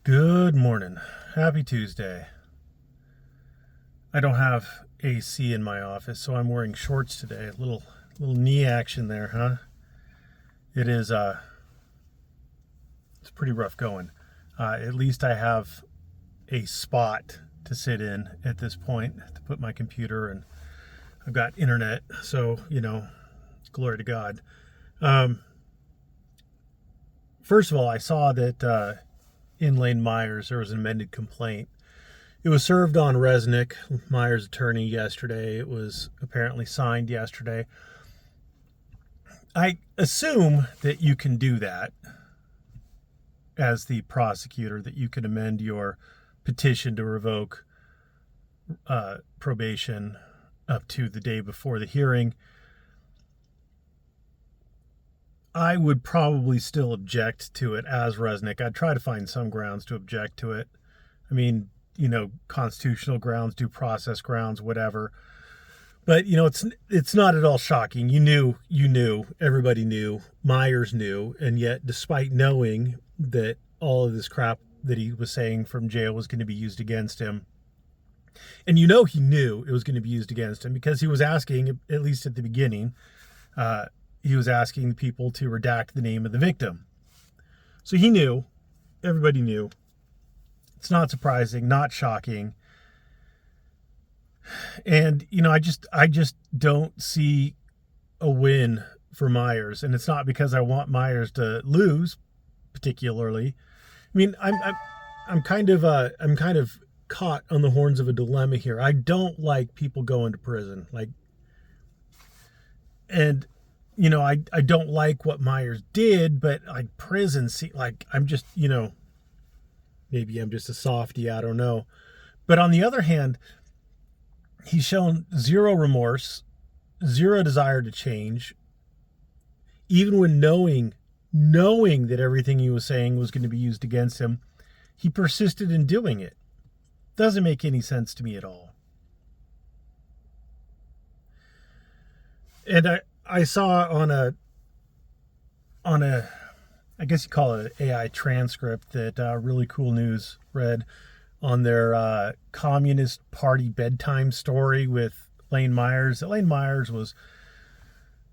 Good morning. Happy Tuesday. I don't have AC in my office, so I'm wearing shorts today. A little knee action there, huh? It is it's pretty rough going. At least I have a spot to sit in at this point to put my computer, and I've got internet, so glory to God. First of all, I saw that in Lane Myers there was an amended complaint. It was served on Resnick, Myers' attorney, yesterday. It was apparently signed yesterday. I assume that you can do that as the prosecutor, that you can amend your petition to revoke probation up to the day before the hearing. I would probably still object to it as Resnick. I'd try to find some grounds to object to it. I mean, constitutional grounds, due process grounds, whatever. But, it's not at all shocking. You knew, everybody knew, Myers knew, and yet despite knowing that all of this crap that he was saying from jail was going to be used against him, and he knew it was going to be used against him because he was asking, at least at the beginning, he was asking people to redact the name of the victim. So he knew, everybody knew. It's not surprising, not shocking. And, I just don't see a win for Myers. And it's not because I want Myers to lose particularly. I mean, I'm kind of caught on the horns of a dilemma here. I don't like people going to prison. I don't like what Myers did, but prison, I'm just, maybe I'm just a softie, I don't know. But on the other hand, he's shown zero remorse, zero desire to change, even when knowing that everything he was saying was going to be used against him. He persisted in doing it. Doesn't make any sense to me at all. And I saw on a I guess you call it an AI transcript that Really Cool News read on their Communist Party bedtime story with Lane Myers. That Lane Myers was,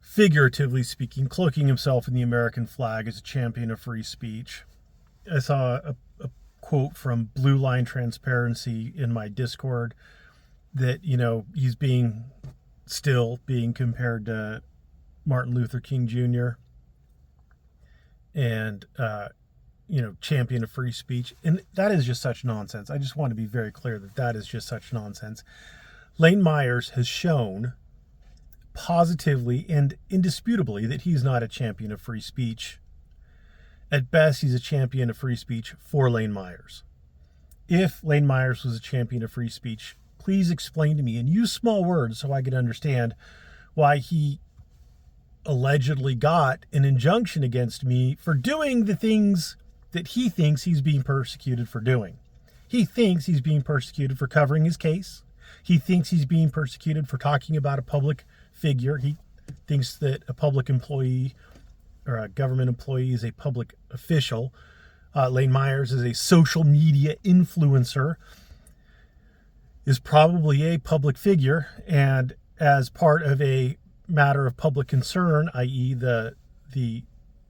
figuratively speaking, cloaking himself in the American flag as a champion of free speech. I saw a quote from Blue Line Transparency in my Discord that, he's still being compared to Martin Luther King Jr. and, champion of free speech. And that is just such nonsense. I just want to be very clear that is just such nonsense. Lane Myers has shown positively and indisputably that he's not a champion of free speech. At best, he's a champion of free speech for Lane Myers. If Lane Myers was a champion of free speech, please explain to me and use small words so I can understand why he allegedly got an injunction against me for doing the things that he thinks he's being persecuted for doing. He thinks he's being persecuted for covering his case. He thinks he's being persecuted for talking about a public figure. He thinks that a public employee or a government employee is a public official. Lane Myers is a social media influencer, is probably a public figure, and as part of a matter of public concern, i.e. the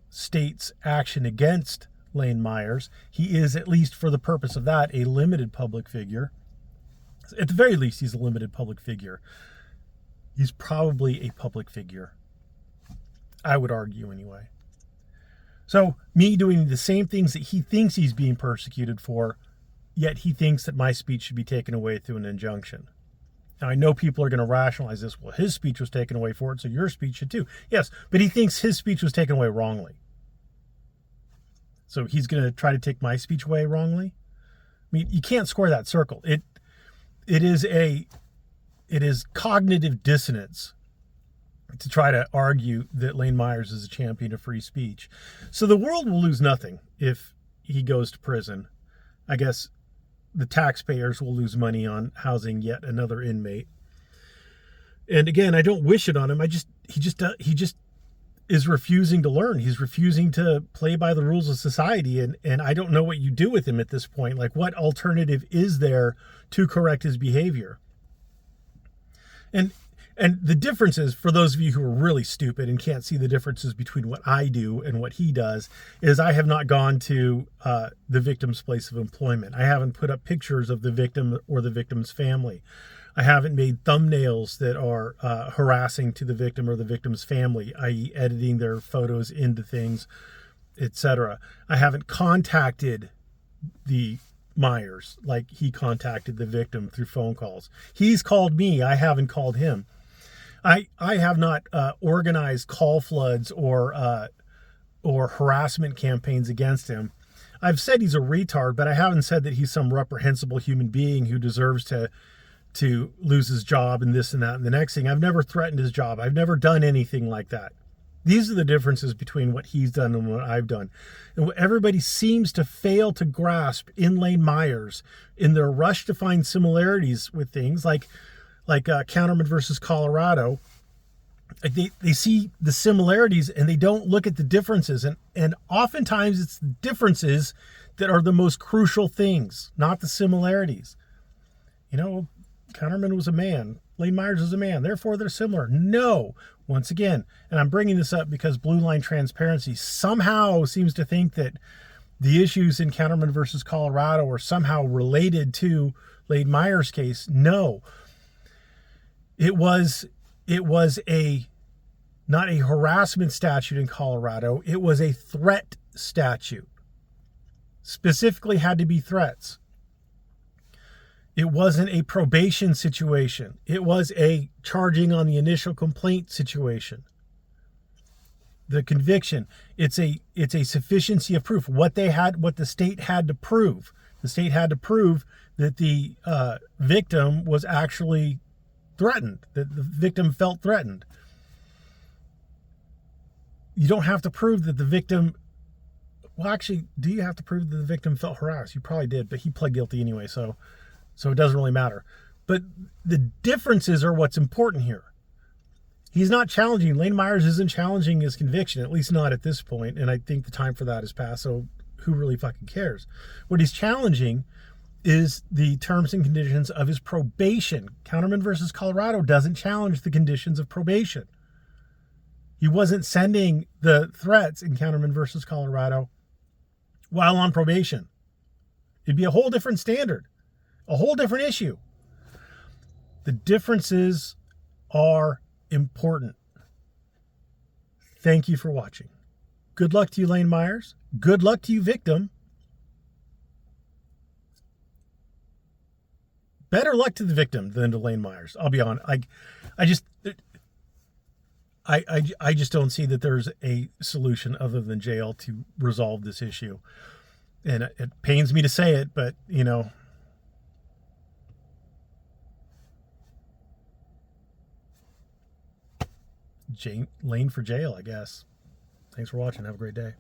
state's action against Lane Myers, he is, at least for the purpose of that, a limited public figure. At the very least, he's a limited public figure. He's probably a public figure, I would argue anyway. So me doing the same things that he thinks he's being persecuted for, yet he thinks that my speech should be taken away through an injunction. Now, I know people are going to rationalize this. Well, his speech was taken away for it, so your speech should too. Yes, but he thinks his speech was taken away wrongly. So he's going to try to take my speech away wrongly? I mean, you can't square that circle. It is cognitive dissonance to try to argue that Lane Myers is a champion of free speech. So the world will lose nothing if he goes to prison. I guess the taxpayers will lose money on housing yet another inmate. And again, I don't wish it on him. He just is refusing to learn. He's refusing to play by the rules of society. And I don't know what you do with him at this point. Like, what alternative is there to correct his behavior? And the difference is, for those of you who are really stupid and can't see the differences between what I do and what he does, is I have not gone to the victim's place of employment. I haven't put up pictures of the victim or the victim's family. I haven't made thumbnails that are harassing to the victim or the victim's family, i.e. editing their photos into things, etc. I haven't contacted the Myers like he contacted the victim through phone calls. He's called me. I haven't called him. I have not organized call floods or harassment campaigns against him. I've said he's a retard, but I haven't said that he's some reprehensible human being who deserves to lose his job and this and that and the next thing. I've never threatened his job. I've never done anything like that. These are the differences between what he's done and what I've done. And what everybody seems to fail to grasp in Lane Myers, in their rush to find similarities with things like Counterman versus Colorado, they see the similarities and they don't look at the differences. And oftentimes it's the differences that are the most crucial things, not the similarities. You know, Counterman was a man. Lane Myers is a man. Therefore, they're similar. No. Once again, and I'm bringing this up because Blue Line Transparency somehow seems to think that the issues in Counterman versus Colorado are somehow related to Lane Myers' case. No. It was not a harassment statute in Colorado. It was a threat statute. Specifically had to be threats. It wasn't a probation situation. It was a charging on the initial complaint situation. The conviction, it's a sufficiency of proof. What the state had to prove. The state had to prove that the victim was actually threatened, that the victim felt threatened. You don't have to prove that the victim, well, actually, do you have to prove that the victim felt harassed? You probably did, but he pled guilty anyway, so it doesn't really matter. But the differences are what's important here. He's not challenging, Lane Myers isn't challenging his conviction, at least not at this point, and I think the time for that has passed, so who really fucking cares? What he's challenging is the terms and conditions of his probation. Counterman versus Colorado doesn't challenge the conditions of probation. He wasn't sending the threats in Counterman versus Colorado while on probation. It'd be a whole different standard, a whole different issue. The differences are important. Thank you for watching. Good luck to you, Lane Myers. Good luck to you, victim. Better luck to the victim than to Lane Myers. I'll be honest. I just don't see that there's a solution other than jail to resolve this issue. And it pains me to say it, but, you know, Lane for jail, I guess. Thanks for watching. Have a great day.